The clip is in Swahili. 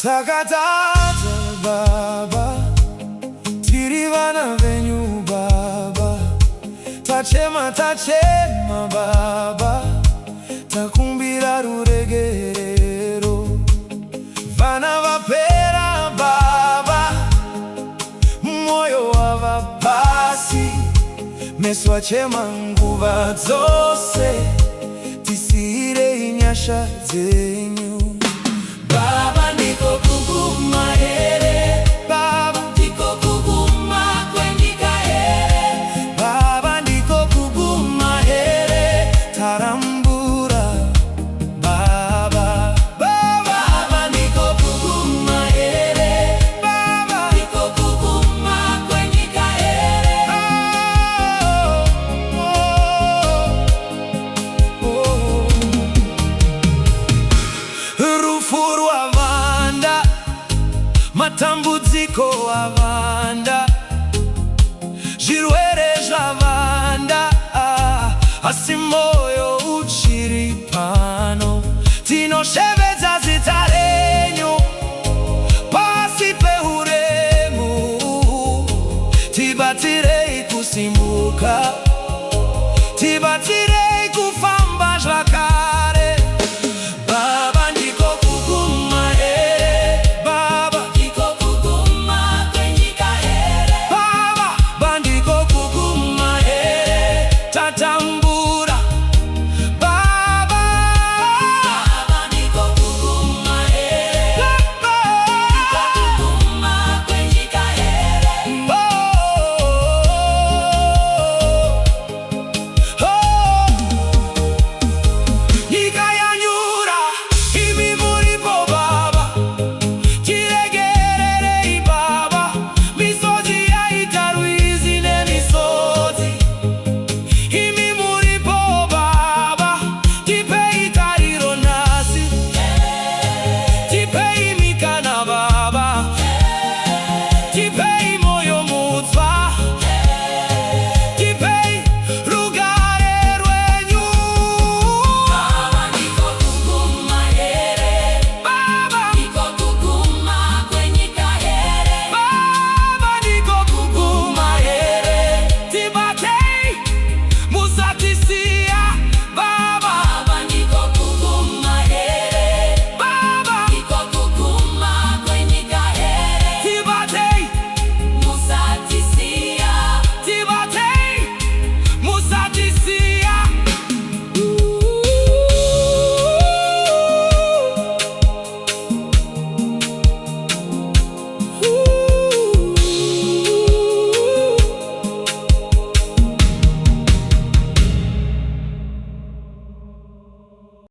Takatata baba, tiri vana venyu baba, tachema baba, takumbira ruregerero, vana vapera baba, moyo wavapasi, meso achema nguva dzose, tisire inyasha dzenyu. Baba ndiko kuguma here, baba ndiko kuguma kwenyika here, baba ndiko kuguma here, tarambura baba, baba ndiko kuguma here, baba ndiko kuguma kwenyika here. Rufuru avanda, matambudziko avanda, zvirwere zvavanda, asi moyo uchiri pano, tinoshevedza zita renyu.